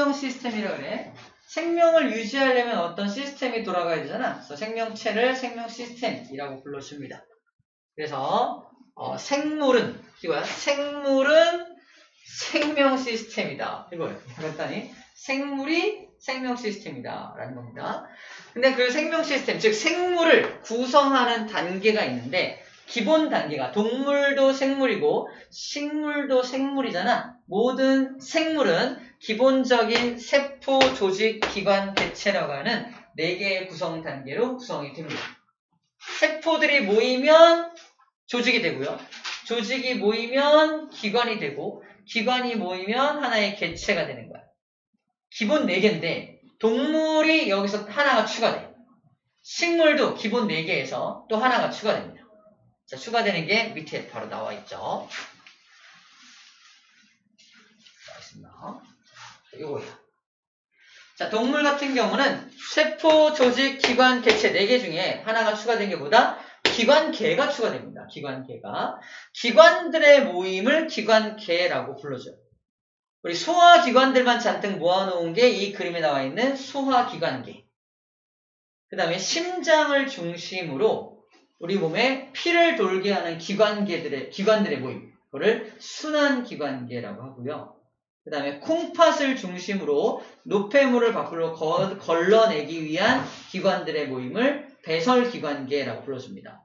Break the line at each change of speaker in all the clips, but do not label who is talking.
생명 시스템이라 그래. 생명을 유지하려면 어떤 시스템이 돌아가야 되잖아. 그래서 생명체를 생명 시스템이라고 불러줍니다. 그래서 생물은 이거야. 생물은 생명 시스템이다. 이거예요. 간단히 생물이 생명 시스템이다 라는 겁니다. 근데 그 생명 시스템, 즉 생물을 구성하는 단계가 있는데 기본 단계가 동물도 생물이고 식물도 생물이잖아. 모든 생물은 기본적인 세포, 조직, 기관, 개체라고 하는 4개의 구성 단계로 구성이 됩니다. 세포들이 모이면 조직이 되고요. 조직이 모이면 기관이 되고 기관이 모이면 하나의 개체가 되는 거야. 기본 4개인데 동물이 여기서 하나가 추가돼. 식물도 기본 4개에서 또 하나가 추가됩니다. 자, 추가되는 게 밑에 바로 나와 있죠. 나와 있습니다. 요거예요. 자, 동물 같은 경우는 세포, 조직, 기관, 개체 4개 중에 하나가 추가된 게 뭐다? 기관계가 추가됩니다. 기관계가. 기관들의 모임을 기관계라고 불러줘요. 우리 소화기관들만 잔뜩 모아놓은 게 이 그림에 나와 있는 소화기관계. 그 다음에 심장을 중심으로 우리 몸에 피를 돌게 하는 기관들의 모임. 그거를 순환기관계라고 하고요. 그 다음에 콩팥을 중심으로 노폐물을 밖으로 걸러내기 위한 기관들의 모임을 배설기관계라고 불러줍니다.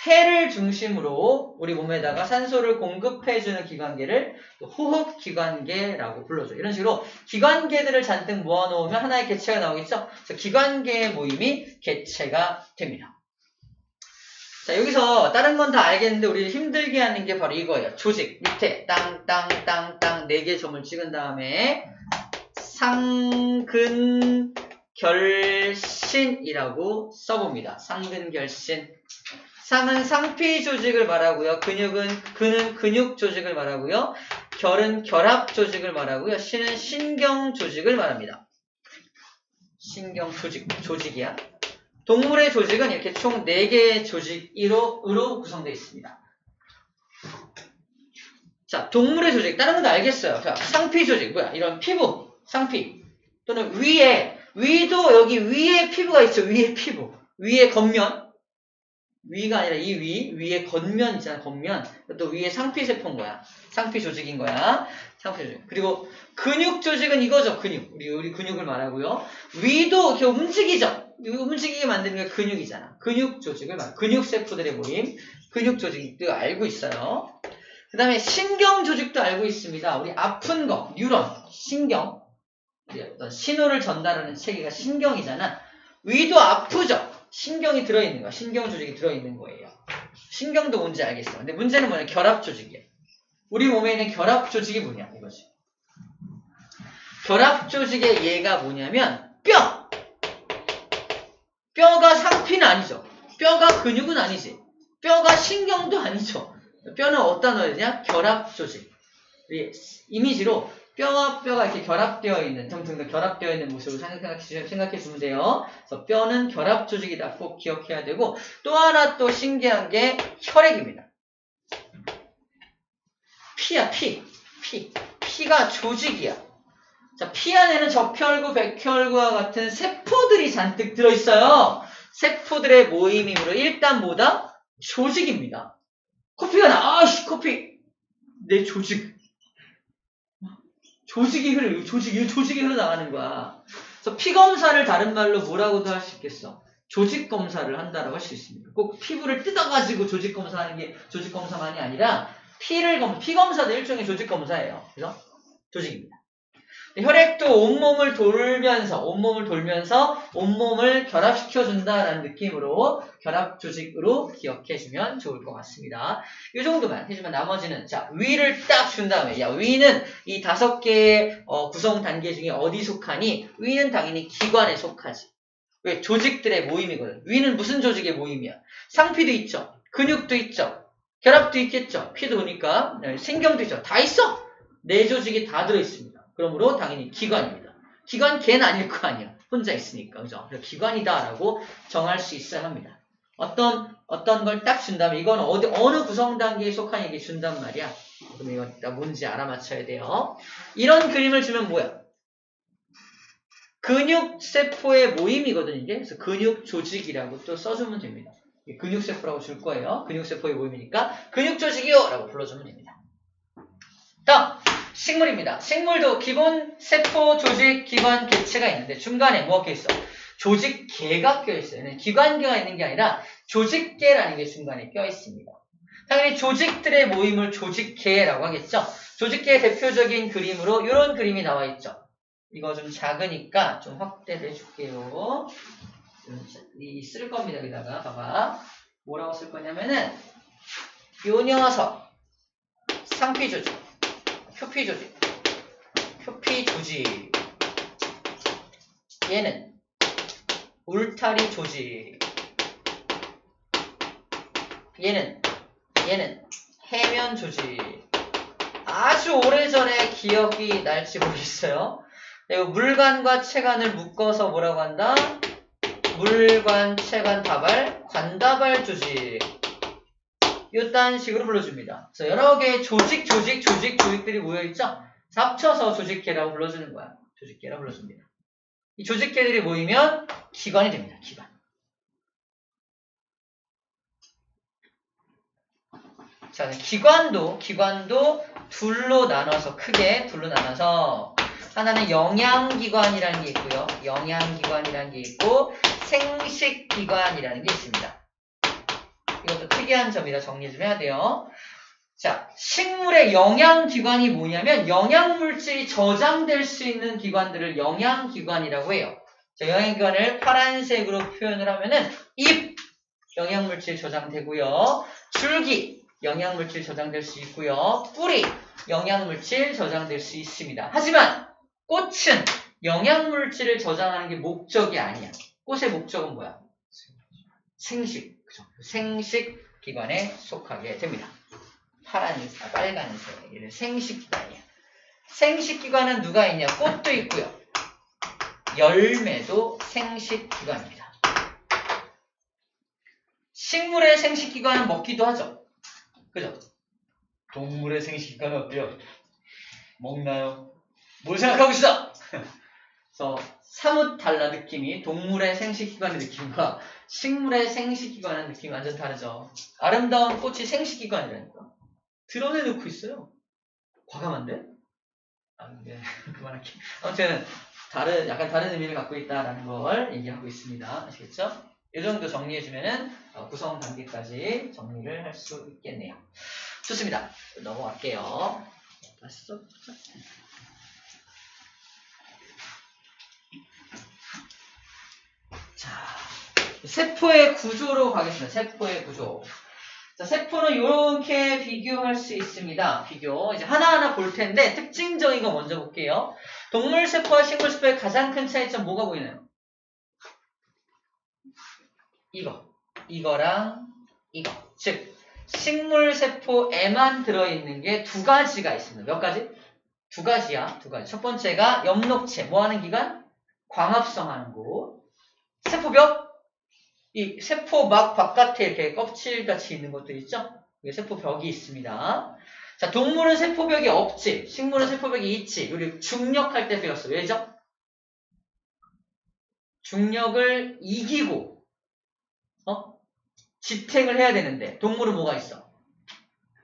폐를 중심으로 우리 몸에다가 산소를 공급해주는 기관계를 호흡기관계라고 불러줘요. 이런 식으로 기관계들을 잔뜩 모아놓으면 하나의 개체가 나오겠죠? 그래서 기관계의 모임이 개체가 됩니다. 자, 여기서 다른 건 다 알겠는데 우리 힘들게 하는 게 바로 이거예요. 조직 밑에 땅땅땅땅 4개 점을 찍은 다음에 상근결신이라고 써봅니다. 상근결신. 상은 상피 조직을 말하고요. 근은 근육 조직을 말하고요. 결은 결합 조직을 말하고요. 신은 신경 조직을 말합니다. 신경 조직이야. 동물의 조직은 이렇게 총 4개의 조직으로 구성되어 있습니다. 자, 동물의 조직, 다른 건 다 알겠어요. 자, 상피 조직, 뭐야? 이런 피부, 상피. 또는 위도 여기 위에 피부가 있죠. 위에 피부. 위에 겉면. 위가 아니라 이 위에 겉면 있잖아. 겉면. 또 위에 상피세포인 거야. 상피 조직인 거야. 상피 조직. 그리고 근육 조직은 이거죠. 근육. 우리 근육을 말하고요. 위도 이렇게 움직이죠. 움직이게 만드는 게 근육이잖아. 근육 조직을 말해. 근육 세포들의 모임. 근육 조직도 알고 있어요. 그 다음에 신경 조직도 알고 있습니다. 우리 아픈 거, 뉴런, 신경. 어떤 신호를 전달하는 체계가 신경이잖아. 위도 아프죠. 신경이 들어있는 거야. 신경 조직이 들어있는 거예요. 신경도 뭔지 알겠어. 근데 문제는 뭐냐? 결합 조직이야. 우리 몸에 있는 결합 조직이 뭐냐? 이거지. 결합 조직의 얘가 뭐냐면 뼈! 뼈가 상피는 아니죠. 뼈가 근육은 아니지. 뼈가 신경도 아니죠. 뼈는 어디다 넣어야 되냐? 결합 조직. 이미지로 뼈와 뼈가 이렇게 결합되어 있는, 텅텅 결합되어 있는 모습을 생각해 주면 돼요. 그래서 뼈는 결합 조직이다. 꼭 기억해야 되고, 또 하나 또 신기한 게 혈액입니다. 피야, 피. 피가 조직이야. 자, 피 안에는 적혈구, 백혈구와 같은 세포들이 잔뜩 들어있어요. 세포들의 모임이므로 일단 뭐다? 조직입니다. 코피가 나. 아이씨, 코피. 내 조직. 조직이 흘러나가는 거야. 그래서 피 검사를 다른 말로 뭐라고도 할 수 있겠어? 조직 검사를 한다라고 할 수 있습니다. 꼭 피부를 뜯어가지고 조직 검사하는 게 조직 검사만이 아니라 피 검사도 일종의 조직 검사예요. 그래서 조직입니다. 혈액도 온몸을 돌면서 온몸을 결합시켜준다라는 느낌으로 결합 조직으로 기억해주면 좋을 것 같습니다. 이 정도만 해주면 나머지는, 자, 위를 딱 준 다음에, 야, 위는 이 5개의 구성 단계 중에 어디 속하니? 위는 당연히 기관에 속하지. 왜? 조직들의 모임이거든. 위는 무슨 조직의 모임이야? 상피도 있죠. 근육도 있죠. 결합도 있겠죠. 피도 오니까. 신경도 있죠. 다 있어. 4조직이 다 들어있습니다. 그러므로 당연히 기관입니다. 기관계는 아닐 거 아니야. 혼자 있으니까. 그죠? 그래서 기관이다라고 정할 수 있어야 합니다. 어떤 걸 딱 준다면 이건 어느 구성 단계에 속한 얘기 준단 말이야. 그럼 이건 뭔지 알아맞혀야 돼요. 이런 그림을 주면 뭐야? 근육세포의 모임이거든요, 이게. 그래서 근육조직이라고 또 써주면 됩니다. 근육세포라고 줄 거예요. 근육세포의 모임이니까 근육조직이요! 라고 불러주면 됩니다. 다음, 식물입니다. 식물도 기본 세포, 조직, 기관, 개체가 있는데 중간에 뭐가 껴있어? 조직계가 껴있어요. 기관계가 있는 게 아니라 조직계라는 게 중간에 껴있습니다. 당연히 조직들의 모임을 조직계라고 하겠죠. 조직계의 대표적인 그림으로 이런 그림이 나와 있죠. 이거 좀 작으니까 좀 확대를 해줄게요. 쓸 겁니다. 여기다가 봐봐. 뭐라고 쓸 거냐면은 요 녀석 상피조직, 표피조직, 표피조직, 얘는 울타리 조직, 얘는 해면 조직. 아주 오래전에 기억이 날지 모르겠어요. 물관과 체관을 묶어서 뭐라고 한다? 물관, 체관, 다발, 관다발 조직. 이딴 식으로 불러줍니다. 그래서 여러 개의 조직들이 모여있죠? 합쳐서 조직계라고 불러주는 거야. 조직계라고 불러줍니다. 이 조직계들이 모이면 기관이 됩니다. 기관. 자, 기관도 둘로 나눠서, 크게 둘로 나눠서, 하나는 영양기관이라는 게 있고요. 영양기관이라는 게 있고, 생식기관이라는 게 있습니다. 이것도 특이한 점이라 정리 좀 해야 돼요. 자, 식물의 영양기관이 뭐냐면, 영양물질이 저장될 수 있는 기관들을 영양기관이라고 해요. 자, 영양기관을 파란색으로 표현을 하면은, 잎! 영양물질 저장되고요. 줄기! 영양물질 저장될 수 있고요. 뿌리, 영양물질 저장될 수 있습니다. 하지만 꽃은 영양물질을 저장하는 게 목적이 아니야. 꽃의 목적은 뭐야? 생식, 그죠? 생식 기관에 속하게 됩니다. 빨간색, 이런 생식 기관이야. 생식 기관은 누가 있냐? 꽃도 있고요. 열매도 생식 기관입니다. 식물의 생식 기관은 먹기도 하죠. 그죠? 동물의 생식기관은 어때요? 먹나요? 뭘 생각하고 있어? 그래서 사뭇 달라 느낌이. 동물의 생식기관의 느낌과 식물의 생식기관의 느낌이 완전 다르죠. 아름다운 꽃이 생식기관이라니까. 드러내놓고 있어요. 과감한데? 네, 그만할게. 아무튼 약간 다른 의미를 갖고 있다라는 걸 얘기하고 있습니다. 아시겠죠? 이 정도 정리해주면은 구성 단계까지 정리를 할 수 있겠네요. 좋습니다. 넘어갈게요. 자, 세포의 구조로 가겠습니다. 세포의 구조. 자, 세포는 이렇게 비교할 수 있습니다. 비교. 이제 하나하나 볼 텐데 특징적인 거 먼저 볼게요. 동물 세포와 식물 세포의 가장 큰 차이점 뭐가 보이나요? 이거랑 이거. 즉, 식물 세포에만 들어있는 게 두 가지가 있습니다. 몇 가지? 두 가지야. 두 가지. 첫 번째가 엽록체. 뭐 하는 기관? 광합성 하는 곳. 세포벽. 이 세포막 바깥에 이렇게 껍질같이 있는 것들 있죠? 이게 세포벽이 있습니다. 자, 동물은 세포벽이 없지. 식물은 세포벽이 있지. 우리 중력할 때 배웠어. 왜죠? 중력을 이기고 지탱을 해야 되는데 동물은 뭐가 있어?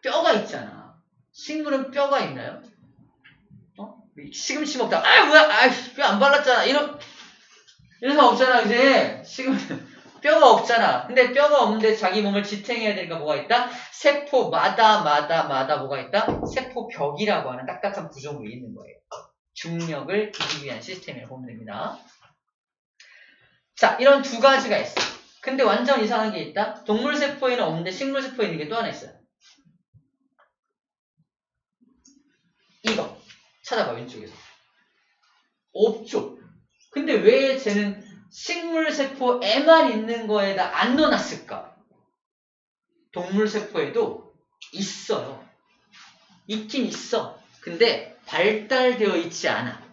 뼈가 있잖아. 식물은 뼈가 있나요? 시금치 먹다 뭐야 뼈 안 발랐잖아. 이런 사람 없잖아. 이제 식물은 뼈가 없잖아. 근데 뼈가 없는데 자기 몸을 지탱해야 되니까 뭐가 있다? 세포마다 뭐가 있다? 세포벽이라고 하는 딱딱한 구조물이 있는 거예요. 중력을 이기기 위한 시스템이라고 보면 됩니다. 자, 이런 두 가지가 있어. 근데 완전 이상한 게 있다. 동물 세포에는 없는데 식물 세포에 있는 게 또 하나 있어요. 이거 찾아봐. 왼쪽에서. 없죠. 근데 왜 쟤는 식물 세포에만 있는 거에다 안 넣어놨을까? 동물 세포에도 있어요. 있긴 있어. 근데 발달되어 있지 않아.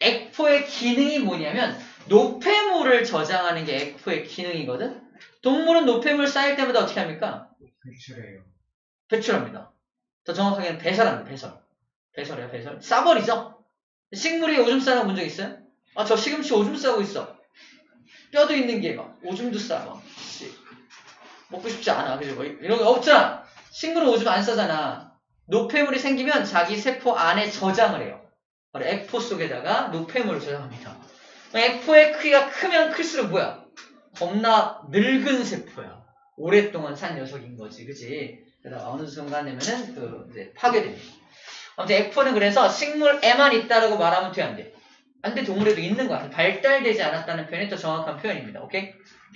액포의 기능이 뭐냐면 노폐물을 저장하는 게 액포의 기능이거든. 동물은 노폐물 쌓일 때마다 어떻게 합니까?
배출해요.
배출합니다. 더 정확하게는 배설합니다. 배설해요. 싸버리죠. 식물이 오줌 싸는 거 본 적 있어요? 아, 저 시금치 오줌 싸고 있어. 뼈도 있는 게 막 오줌도 싸. 막. 먹고 싶지 않아. 그죠? 뭐 이런 거 없잖아. 식물은 오줌 안 싸잖아. 노폐물이 생기면 자기 세포 안에 저장을 해요. 바로 액포 속에다가 노폐물을 저장합니다. 액포의 크기가 크면 클수록 뭐야? 겁나 늙은 세포야. 오랫동안 산 녀석인 거지. 그치? 그러다가 어느 순간 되면은 이제 파괴됩니다. 아무튼 액포는 그래서 식물에만 있다라고 말하면 돼, 안 돼? 안 돼, 동물에도 있는 거야. 발달되지 않았다는 표현이 더 정확한 표현입니다. 오케이?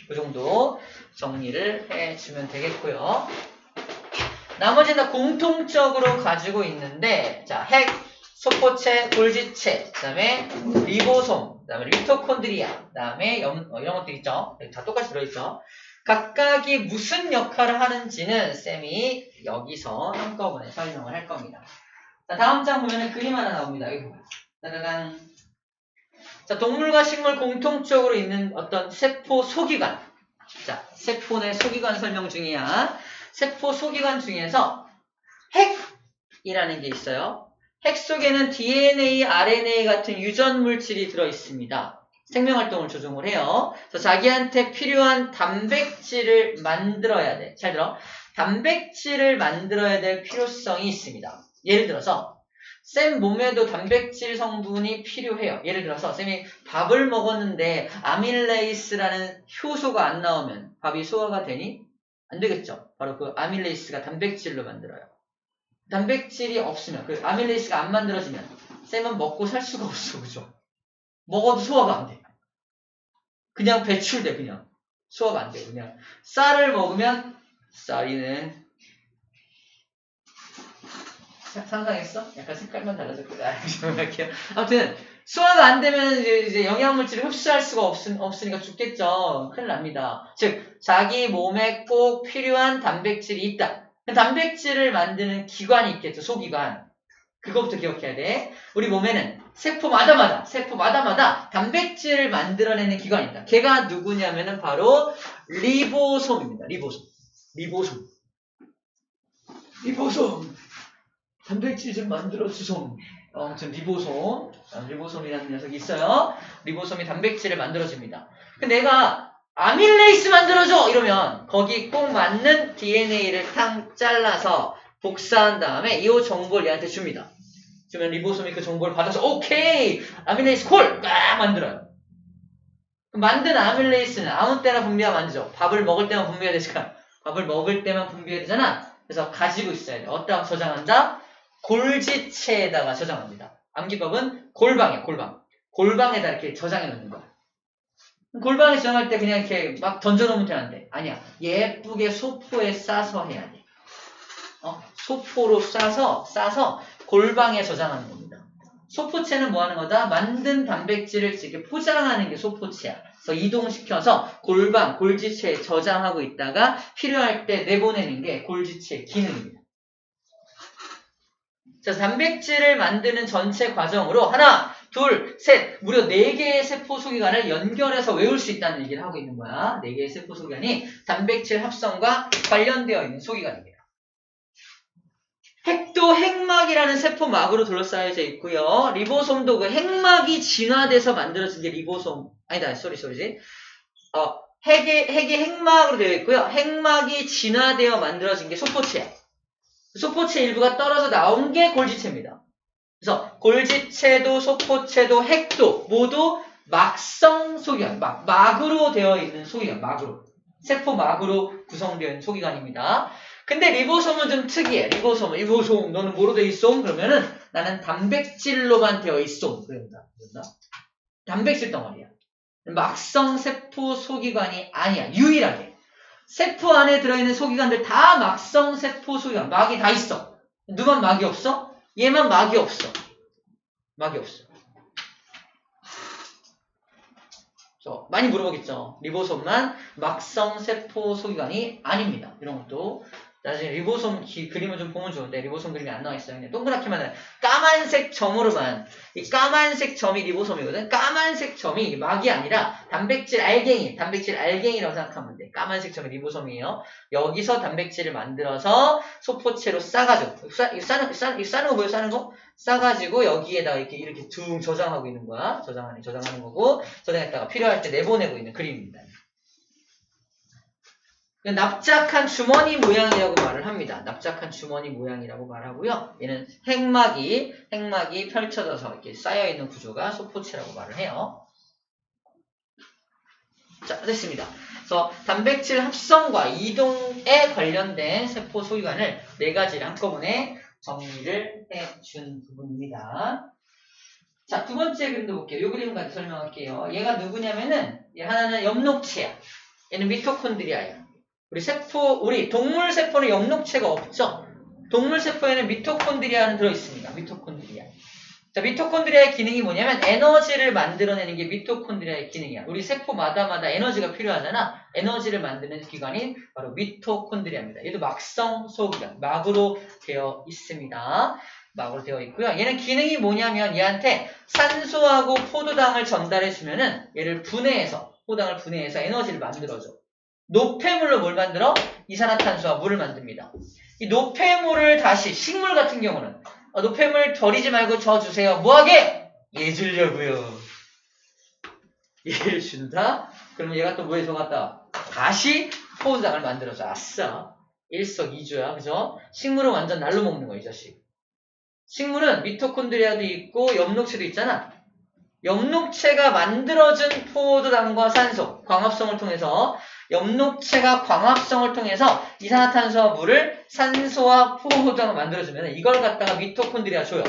그 정도 정리를 해주면 되겠고요. 나머지는 다 공통적으로 가지고 있는데, 자, 핵, 소포체, 골지체, 그 다음에 리보솜, 그 다음에 미토콘드리아, 그 다음에 이런 것들 있죠? 다 똑같이 들어있죠? 각각이 무슨 역할을 하는지는 쌤이 여기서 한꺼번에 설명을 할 겁니다. 자, 다음 장 보면은 그림 하나 나옵니다. 여기 보면. 짜자잔. 자, 동물과 식물 공통적으로 있는 어떤 세포 소기관. 자, 세포 내 소기관 설명 중이야. 세포 소기관 중에서 핵이라는 게 있어요. 핵 속에는 DNA, RNA 같은 유전 물질이 들어 있습니다. 생명활동을 조종을 해요. 그래서 자기한테 필요한 단백질을 만들어야 돼. 잘 들어. 단백질을 만들어야 될 필요성이 있습니다. 예를 들어서 쌤 몸에도 단백질 성분이 필요해요. 예를 들어서 쌤이 밥을 먹었는데 아밀레이스라는 효소가 안 나오면 밥이 소화가 되니? 안 되겠죠. 바로 그 아밀레이스가 단백질로 만들어요. 단백질이 없으면, 그 아밀레이스가 안 만들어지면 쌤은 먹고 살 수가 없어. 그죠? 먹어도 소화가 안 돼. 그냥 배출돼. 그냥 소화가 안 돼. 그냥 쌀을 먹으면 쌀이는 상상했어? 약간 색깔만 달라졌구나. 아무튼 소화가 안 되면 이제 영양물질을 흡수할 수가 없으니까 죽겠죠. 큰일 납니다. 즉 자기 몸에 꼭 필요한 단백질이 있다. 단백질을 만드는 기관이 있겠죠. 소기관. 그거부터 기억해야 돼. 우리 몸에는 세포마다 단백질을 만들어내는 기관이 있다. 걔가 누구냐면은 바로 리보솜입니다. 리보솜. 단백질 좀 만들어주솜. 아무튼 리보솜이라는 녀석이 있어요. 리보솜이 단백질을 만들어줍니다. 근데 내가 아밀레이스 만들어줘! 이러면 거기 꼭 맞는 DNA를 탕 잘라서 복사한 다음에 이 정보를 얘한테 줍니다. 주면 리보솜이 그 정보를 받아서 오케이! 아밀레이스 콜! 막 만들어요. 만든 아밀레이스는 아무 때나 분비하면 안 되죠. 밥을 먹을 때만 분비해야 되잖아. 밥을 먹을 때만 분비해야 되잖아. 그래서 가지고 있어야 돼. 어디다가 저장한다? 골지체에다가 저장합니다. 암기법은 골방이야, 골방에다 이렇게 저장해 놓는 거야. 골방에 저장할 때 그냥 이렇게 막 던져놓으면 되는데 아니야. 예쁘게 소포에 싸서 해야 돼. 소포로 싸서 골방에 저장하는 겁니다. 소포체는 뭐 하는 거다? 만든 단백질을 이렇게 포장하는 게 소포체야. 그래서 이동시켜서 골지체에 저장하고 있다가 필요할 때 내보내는 게 골지체의 기능입니다. 자, 단백질을 만드는 전체 과정으로 하나, 둘, 셋, 무려 4개의 세포 소기관을 연결해서 외울 수 있다는 얘기를 하고 있는 거야. 4개의 세포 소기관이 단백질 합성과 관련되어 있는 소기관입니다. 핵도 핵막이라는 세포막으로 둘러싸여져 있고요. 리보솜도 그 핵막이 진화돼서 만들어진 게 리보솜. 아니다, 쏘리지. 핵이 핵막으로 되어 있고요. 핵막이 진화되어 만들어진 게 소포체야. 소포체 일부가 떨어져 나온 게 골지체입니다. 그래서 골지체도 소포체도 핵도 모두 막성 소기관, 막으로 되어 있는 소기관, 세포막으로 구성되어 있는 소기관입니다. 근데 리보솜은 좀 특이해. 리보솜, 너는 뭐로 되어 있어? 그러면은 나는 단백질로만 되어 있어. 그런다. 단백질 덩어리야. 막성 세포 소기관이 아니야. 유일하게. 세포 안에 들어있는 소기관들 다 막성 세포 소기관. 막이 다 있어. 누만 막이 없어? 얘만 막이 없어. 많이 물어보겠죠. 리보솜만 막성 세포 소기관이 아닙니다. 이런 것도 나중에 리보솜 그림을 좀 보면 좋은데 리보솜 그림이 안 나와 있어요. 그냥 동그랗게만 까만색 점으로만 이 까만색 점이 리보솜이거든. 까만색 점이 막이 아니라 단백질 알갱이라고 생각하면 돼. 까만색 점이 리보솜이에요. 여기서 단백질을 만들어서 소포체로 싸가지고 싸는 거 보여? 싸는 거? 싸가지고 여기에다가 이렇게 둥 저장하고 있는 거야. 저장하는 거고 저장했다가 필요할 때 내보내고 있는 그림입니다. 납작한 주머니 모양이라고 말을 합니다. 납작한 주머니 모양이라고 말하고요. 얘는 핵막이 펼쳐져서 이렇게 쌓여있는 구조가 소포체라고 말을 해요. 자, 됐습니다. 그래서 단백질 합성과 이동에 관련된 세포 소유관을 4가지를 한꺼번에 정리를 해준 부분입니다. 자, 두 번째 그림도 볼게요. 이 그림 가지고 설명할게요. 얘가 누구냐면은 얘 하나는 엽록체야. 얘는 미토콘드리아야. 우리 동물 세포는 엽록체가 없죠? 동물 세포에는 미토콘드리아는 들어있습니다. 미토콘드리아. 자, 미토콘드리아의 기능이 뭐냐면 에너지를 만들어내는 게 미토콘드리아의 기능이야. 우리 세포마다 에너지가 필요하잖아. 에너지를 만드는 기관이 바로 미토콘드리아입니다. 얘도 막성 소기관, 막으로 되어 있습니다. 막으로 되어 있고요. 얘는 기능이 뭐냐면 얘한테 산소하고 포도당을 전달해주면은 얘를 포도당을 분해해서 에너지를 만들어줘. 노폐물로 뭘 만들어? 이산화탄소와 물을 만듭니다. 이 노폐물을 다시 식물 같은 경우는 노폐물 버리지 말고 줘주세요. 뭐하게? 얘 주려고요. 얘를 준다? 그러면 얘가 또 뭐에 속았다? 다시 포도당을 만들어줘. 아싸. 일석이조야. 그죠? 식물은 완전 날로 먹는 거야, 이 자식. 식물은 미토콘드리아도 있고 엽록체도 있잖아. 엽록체가 만들어준 포도당과 산소, 광합성을 통해서 엽록체가 광합성을 통해서 이산화탄소와 물을 산소와 포도당을 만들어주면 이걸 갖다가 미토콘드리아 줘요.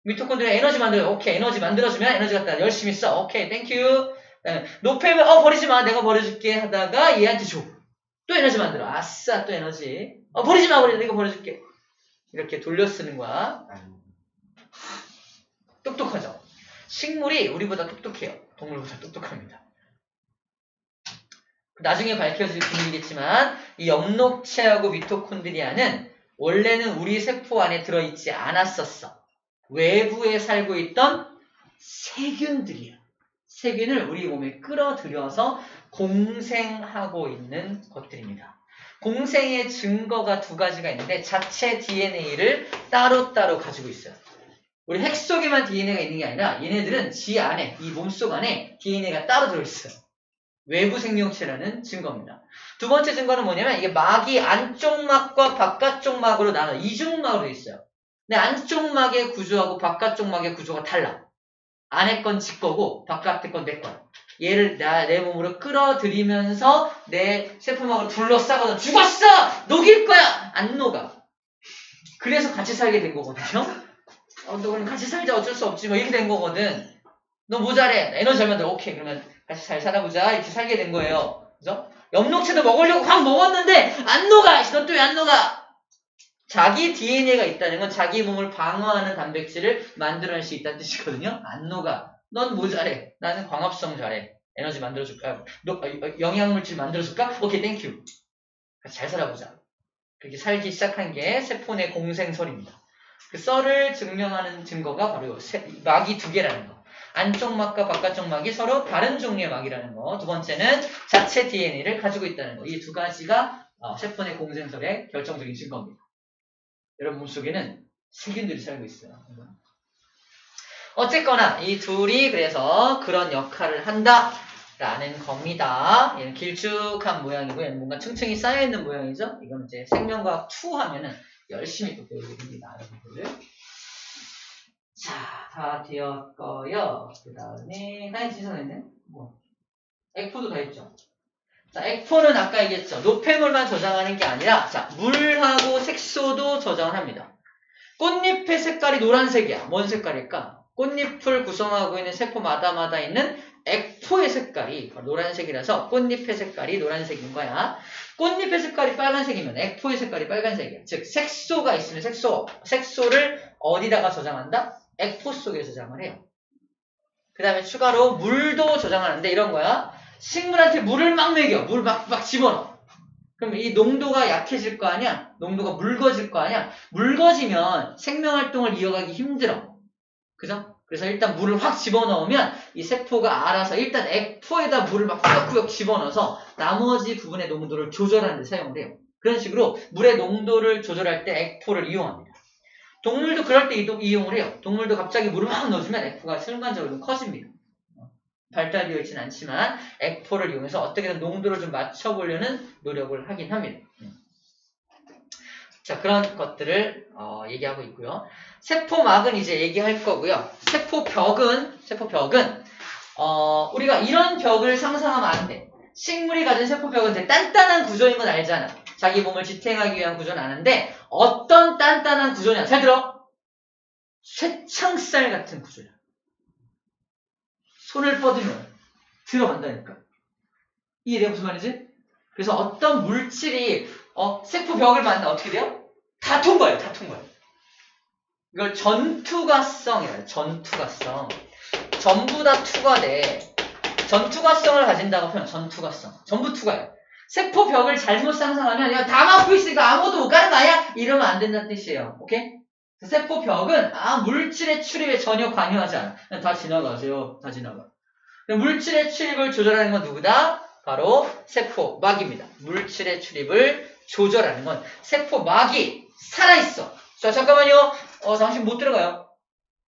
미토콘드리아 에너지 만들어요. 오케이, 에너지 만들어주면 에너지 갖다가 열심히 써. 오케이, 땡큐. 노폐물 버리지 마. 내가 버려줄게 하다가 얘한테 줘. 또 에너지 만들어. 아싸, 또 에너지. 버리지 마. 내가 버려줄게. 이렇게 돌려 쓰는 거야. 똑똑하죠? 식물이 우리보다 똑똑해요. 동물보다 똑똑합니다. 나중에 밝혀질 비밀이겠지만 이 엽록체하고 미토콘드리아는 원래는 우리 세포 안에 들어있지 않았었어. 외부에 살고 있던 세균들이야. 세균을 우리 몸에 끌어들여서 공생하고 있는 것들입니다. 공생의 증거가 2가지가 있는데 자체 DNA를 따로따로 가지고 있어요. 우리 핵 속에만 DNA가 있는 게 아니라 얘네들은 지 안에, 이 몸속 안에 DNA가 따로 들어있어요. 외부 생명체라는 증거입니다. 두 번째 증거는 뭐냐면 이게 막이 안쪽 막과 바깥쪽 막으로 나눠 이중막으로 있어요. 근데 안쪽 막의 구조하고 바깥쪽 막의 구조가 달라. 안에 건 지 거고 바깥에 건 내 거야. 얘를 내 몸으로 끌어들이면서 내 세포막으로 둘러싸거든. 죽었어! 녹일 거야! 안 녹아. 그래서 같이 살게 된 거거든요. 너 그럼 같이 살자 어쩔 수 없지 뭐 이렇게 된 거거든. 너 모자래. 에너지 잘 만들어. 오케이 그러면 같이 잘 살아보자. 이렇게 살게 된 거예요. 그죠? 엽록체도 먹으려고 확 먹었는데 안 녹아. 너 또 왜 안 녹아? 자기 DNA가 있다는 건 자기 몸을 방어하는 단백질을 만들어낼 수 있다는 뜻이거든요. 안 녹아. 넌 뭐 잘해? 나는 광합성 잘해. 에너지 만들어줄까? 영양물질 만들어줄까? 오케이 땡큐. 같이 잘 살아보자. 그렇게 살기 시작한 게 세포 내 공생설입니다. 그 썰을 증명하는 증거가 바로 막이 2개라는 거. 안쪽 막과 바깥쪽 막이 서로 다른 종류의 막이라는 거. 두 번째는 자체 DNA를 가지고 있다는 거. 이 2가지가 세포 내 공생설의 결정적인 증거입니다. 여러분 몸속에는 세균들이 살고 있어요. 어쨌거나 이 둘이 그래서 그런 역할을 한다라는 겁니다. 얘는 길쭉한 모양이고 얘는 뭔가 층층이 쌓여있는 모양이죠. 이건 이제 생명과학 2 하면은 열심히 또 배우게 됩니다. 여러분들. 자, 다 되었고요. 그 다음에 사진 지선했네. 액포도 다 했죠. 자, 액포는 아까 얘기했죠. 노폐물만 저장하는 게 아니라 자, 물하고 색소도 저장을 합니다. 꽃잎의 색깔이 노란색이야. 뭔 색깔일까? 꽃잎을 구성하고 있는 세포마다 있는 액포의 색깔이 노란색이라서 꽃잎의 색깔이 노란색인 거야. 꽃잎의 색깔이 빨간색이면 액포의 색깔이 빨간색이야. 즉 색소가 있으면 색소를 어디다가 저장한다? 액포 속에 저장을 해요. 그 다음에 추가로 물도 저장하는데 이런 거야. 식물한테 물을 막 먹여. 물 막 집어넣어. 그럼 이 농도가 약해질 거 아니야? 농도가 묽어질 거 아니야? 묽어지면 생명활동을 이어가기 힘들어. 그죠? 그래서 일단 물을 확 집어넣으면 이 세포가 알아서 일단 액포에다 물을 막 꾸역꾸역 집어넣어서 나머지 부분의 농도를 조절하는 데 사용을 해요. 그런 식으로 물의 농도를 조절할 때 액포를 이용합니다. 동물도 그럴 때 이용을 해요. 동물도 갑자기 물을 막 넣어주면 액포가 순간적으로 커집니다. 발달되어 있지는 않지만 액포를 이용해서 어떻게든 농도를 좀 맞춰보려는 노력을 하긴 합니다. 자, 그런 것들을 얘기하고 있고요. 세포막은 이제 얘기할 거고요. 세포벽은 우리가 이런 벽을 상상하면 안 돼. 식물이 가진 세포벽은 되게 단단한 구조인 건 알잖아. 자기 몸을 지탱하기 위한 구조는 아는데 어떤 단단한 구조냐? 잘 들어. 쇠창살 같은 구조야. 손을 뻗으면 들어간다니까. 이해돼요? 무슨 말이지? 그래서 어떤 물질이 세포벽을 만나 어떻게 돼요? 다 통과해요. 다 통과해요. 이걸 전투가성이라고 해요. 전투가성. 전부 다 투과돼. 전투가성을 가진다고 표현. 전투가성. 전부 투과해요. 세포벽을 잘못 상상하면 야, 다 막고 있으니까 아무도 못 가는 거 아니야? 이러면 안 된다는 뜻이에요. 오케이? 세포벽은 물질의 출입에 전혀 관여하지 않아. 그냥 다 지나가세요. 다 지나가. 물질의 출입을 조절하는 건 누구다? 바로 세포막입니다. 물질의 출입을 조절하는 건 세포막이 살아있어. 자, 잠깐만요. 당신 못 들어가요.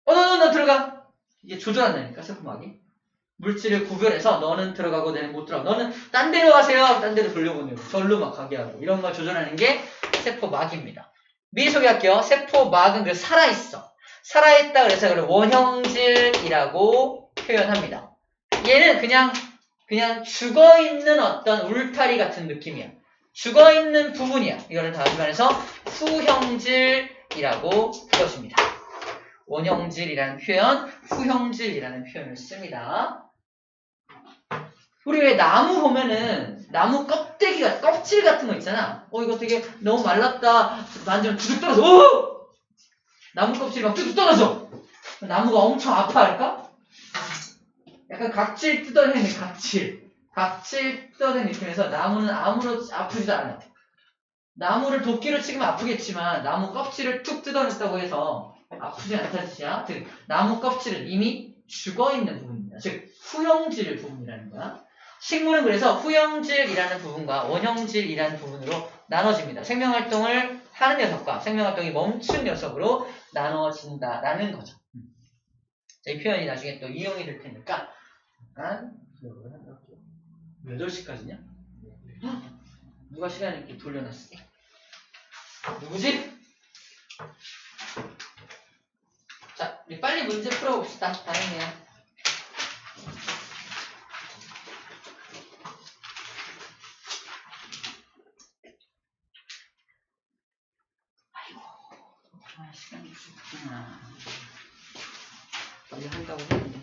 너 들어가. 이게 조절한다니까, 세포막이. 물질을 구별해서 너는 들어가고 너는 못 들어가. 너는 딴 데로 가세요. 딴 데로 돌려보내고. 절로 막 가게 하고. 이런 걸 조절하는 게 세포막입니다. 미리 소개할게요. 세포막은 그 살아있어. 살아있다 그래서 그걸 원형질이라고 표현합니다. 얘는 그냥 죽어있는 어떤 울타리 같은 느낌이야. 죽어있는 부분이야. 이거를 다시 말해서 후형질이라고 부르십니다. 원형질이라는 표현, 후형질이라는 표현을 씁니다. 우리 왜 나무 보면은 나무 껍질 같은 거 있잖아. 이거 되게 너무 말랐다. 만지면 뚝뚝 떨어져. 오! 나무 껍질이 막 뚝뚝 떨어져. 나무가 엄청 아파할까? 약간 각질 뜯어내는 각질 뜯어내는 느낌에서 나무는 아무렇 아프지도 않아. 나무를 도끼로 치면 아프겠지만 나무 껍질을 툭 뜯어냈다고 해서 아프지 않다는 뜻이야. 즉 나무 껍질은 이미 죽어있는 부분입니다. 즉 후형질 부분이라는 거야. 식물은 그래서 후형질이라는 부분과 원형질이라는 부분으로 나눠집니다. 생명활동을 하는 녀석과 생명활동이 멈춘 녀석으로 나눠진다라는 거죠. 이 표현이 나중에 또 이용이 될 테니까 잠깐 기억을 해볼게요. 몇 시까지냐? 누가 시간을 이렇게 돌려놨어? 누구지? 자, 우리 빨리 문제 풀어봅시다. 다행이에요. 시간이 없구나. 빨리 한다고 했는데.